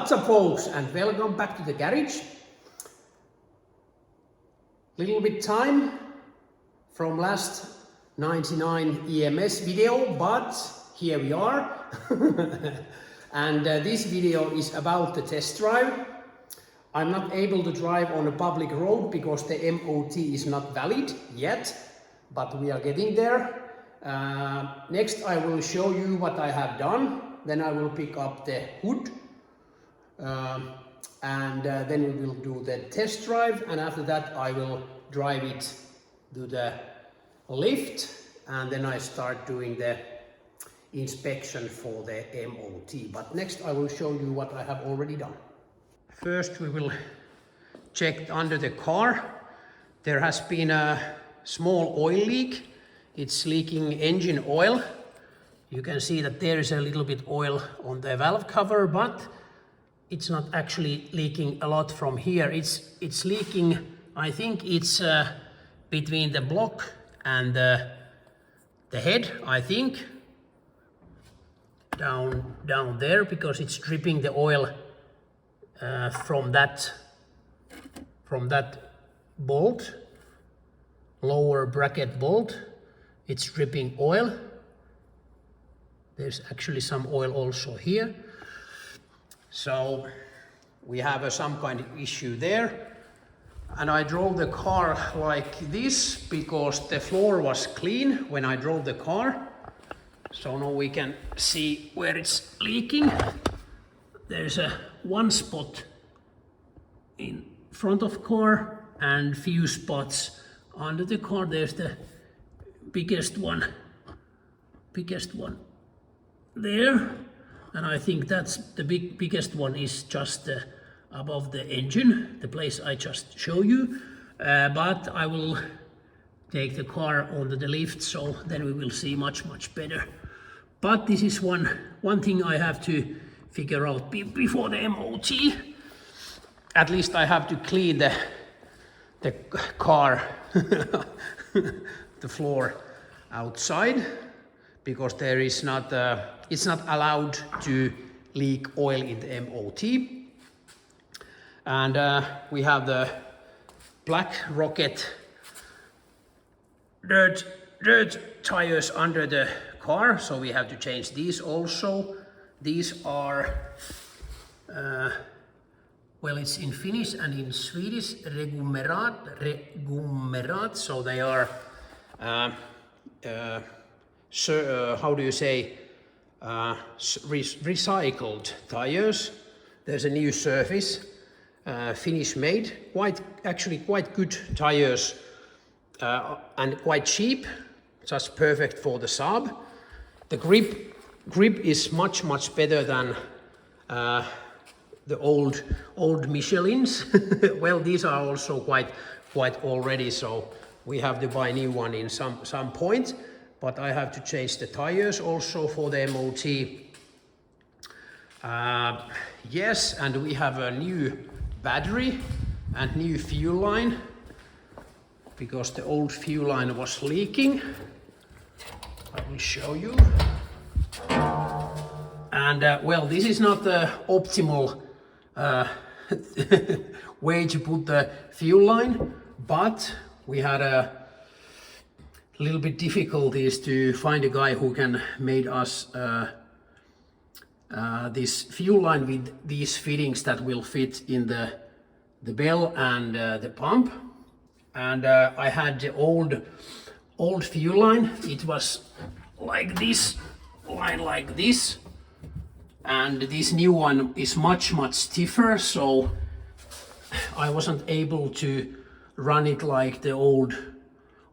What's up folks, and welcome back to the garage. Little bit time from last 99 EMS video, but here we are. And this video is about the test drive. I'm not able to drive on a public road because the MOT is not valid yet, but we are getting there. Next I will show you what I have done. Then I will pick up the hood. Then we will do the test drive, and after that I will drive it to the lift, and then I start doing the inspection for the MOT. But next I will show you what I have already done. First we will check under the car. There has been a small oil leak. It's leaking engine oil. You can see that there is a little bit oil on the valve cover, but it's not actually leaking a lot from here. It's leaking, I think it's between the block and the head, I think. Down there, because it's dripping the oil from that bolt, lower bracket bolt. It's dripping oil. There's actually some oil also here. So we have some kind of issue there. And I drove the car like this because the floor was clean when I drove the car. So now we can see where it's leaking. There's one spot in front of car and few spots under the car. There's the biggest one there. And I think that's the biggest one is just above the engine, the place I just show you. But I will take the car onto the lift, so then we will see much better. But this is one thing I have to figure out before the MOT. At least I have to clean the car, the floor outside, because there is not it's not allowed to leak oil in the MOT. And we have the Black Rocket dirt tires under the car, so we have to change these also. These are well, it's in Finnish and in Swedish regumerat, so they are how do you say, recycled tires. There's a new surface, Finnish made, actually quite good tires, and quite cheap, just perfect for the Saab. The grip is much better than the old Michelins. Well, these are also quite already, so we have to buy new one in some point. But I have to change the tires also for the MOT. Yes, and we have a new battery and new fuel line, because the old fuel line was leaking. I will show you. And well, this is not the optimal way to put the fuel line, but we had a little bit difficulties to find a guy who can make us this fuel line with these fittings that will fit in the bell and the pump. And I had the old fuel line. It was like this line, like this, and this new one is much stiffer, so I wasn't able to run it like the old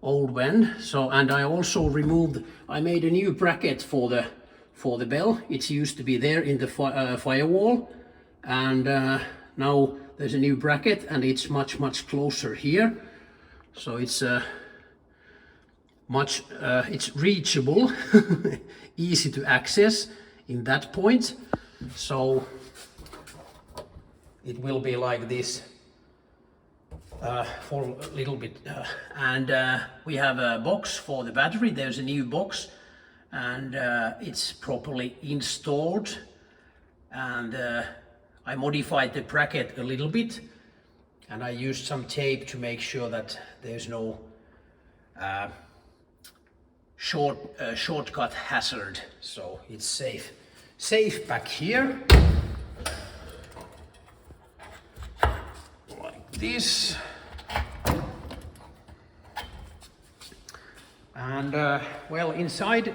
one. So, and I also I made a new bracket for the bell. It used to be there in the firewall, and now there's a new bracket, and it's much closer here. So it's it's reachable, easy to access in that point. So it will be like this for a little bit. And we have a box for the battery. There's a new box, and it's properly installed. And I modified the bracket a little bit, and I used some tape to make sure that there's no shortcut hazard, so it's safe back here, like this. And well, inside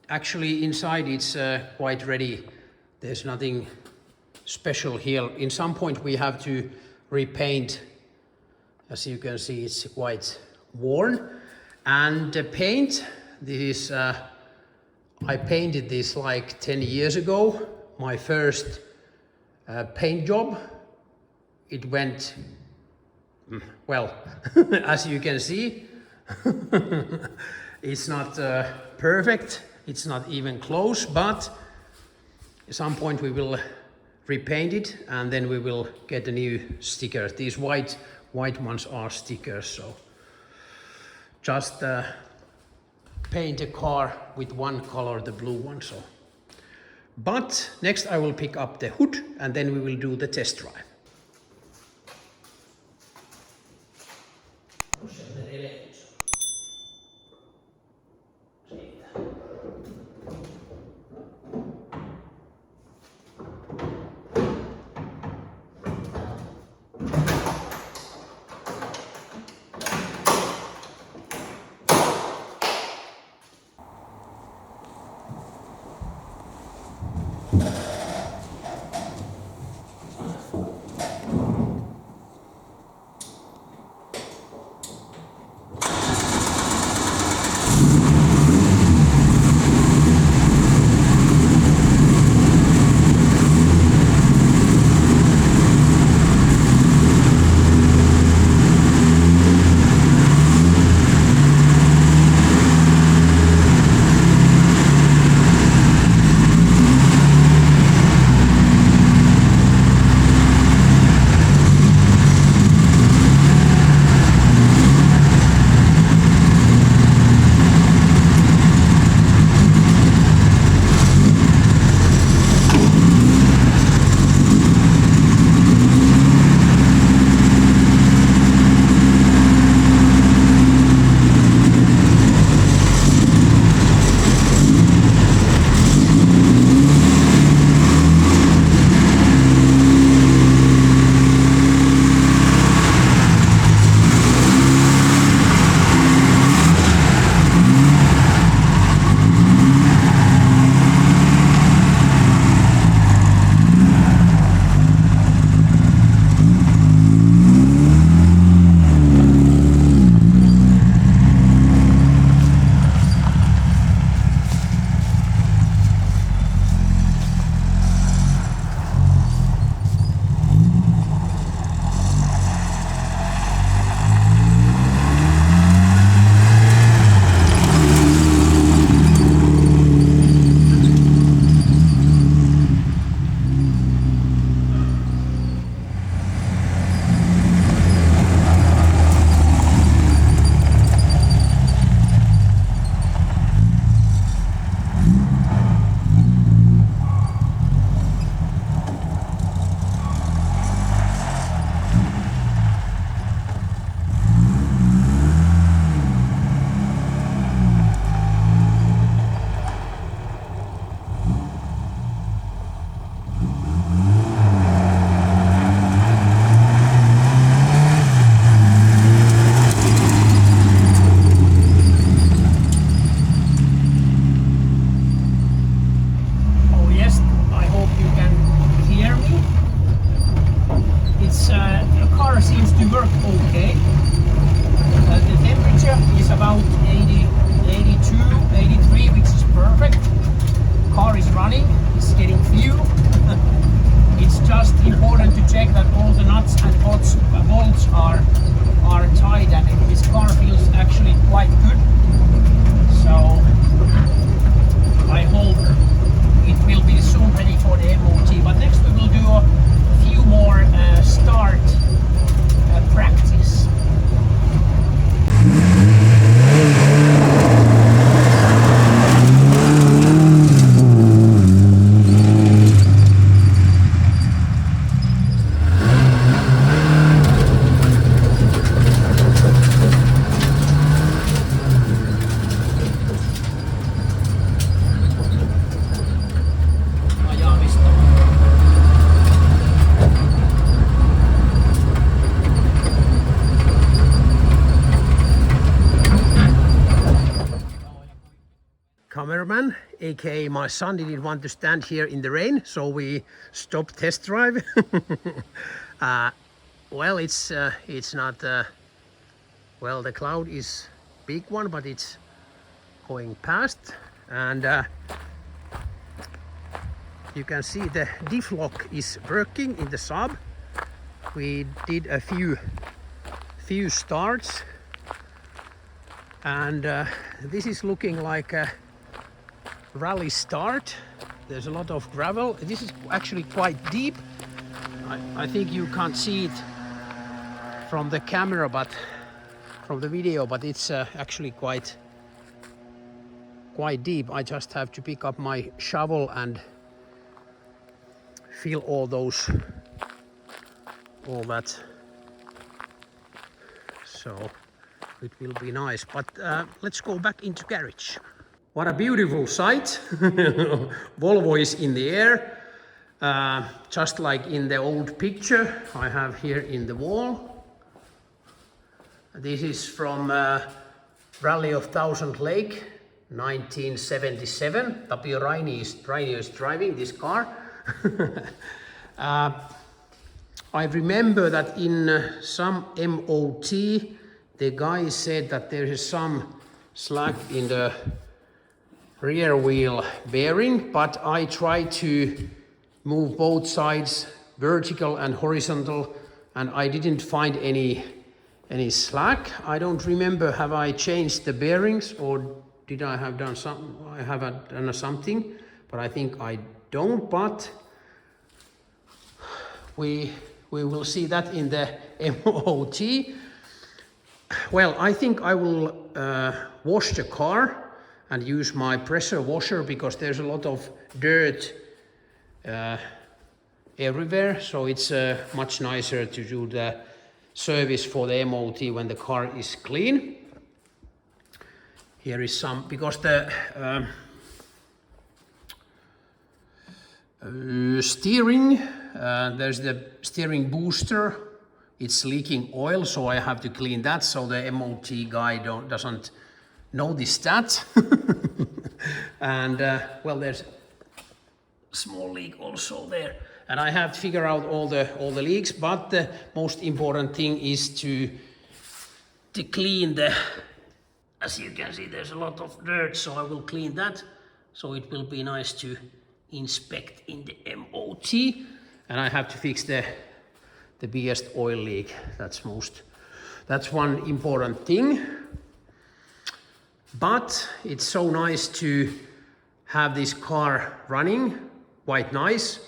it's quite ready. There's nothing special here. In some point we have to repaint. As you can see, it's quite worn. And the paint, this is I painted this like 10 years ago. My first paint job. It went well, as you can see. It's not perfect, it's not even close, but at some point we will repaint it and then we will get a new sticker. These white ones are stickers, so just paint a car with one color, the blue one. So, but next I will pick up the hood and then we will do the test drive. cameraman, aka my son, didn't want to stand here in the rain, so we stopped test drive. Well, it's not well, the cloud is big one, but it's going past, and you can see the diff lock is working in the Saab. We did a few starts, and this is looking like a rally start. There's a lot of gravel. This is actually quite deep. I think you can't see it from the camera, but from the video, but it's actually quite deep. I just have to pick up my shovel and fill all that, so it will be nice. But let's go back into garage. What a beautiful sight. Volvo is in the air, just like in the old picture I have here in the wall. This is from Rally of Thousand Lake 1977. Tapio Raini is driving this car. I remember that in some MOT the guy said that there is some slack in the rear wheel bearing, but I tried to move both sides, vertical and horizontal, and I didn't find any slack. I don't remember, have I changed the bearings or did I have done something? I have done something, but I think I don't. But we will see that in the MOT. Well, I think I will wash the car and use my pressure washer, because there's a lot of dirt everywhere, so it's much nicer to do the service for the MOT when the car is clean. Here is some, because the steering, there's the steering booster, it's leaking oil, so I have to clean that, so the MOT guy doesn't notice that. And well, there's a small leak also there, and I have to figure out all the leaks, but the most important thing is to clean the, as you can see there's a lot of dirt, so I will clean that, so it will be nice to inspect in the MOT. And I have to fix the biggest oil leak. That's one important thing. But it's so nice to have this car running, quite nice.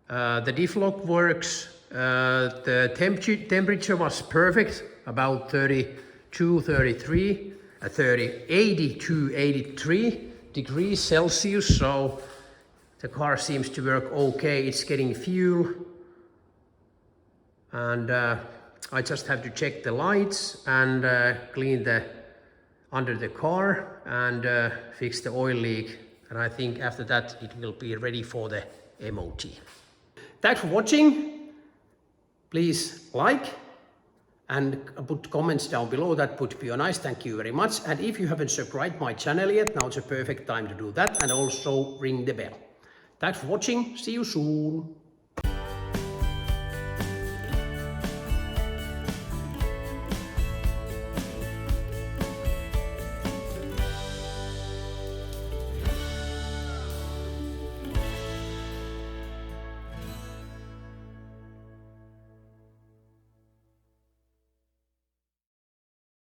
The diff lock works. The temperature was perfect, about 82, 83, 82, 83 degrees Celsius. So the car seems to work okay. It's getting fuel. And I just have to check the lights and clean the under the car and fix the oil leak. And I think after that it will be ready for the MOT. Thanks for watching. Please like and put comments down below. That would be nice. Thank you very much. And if you haven't subscribed my channel yet, now it's a perfect time to do that, and also ring the bell. Thanks for watching. See you soon.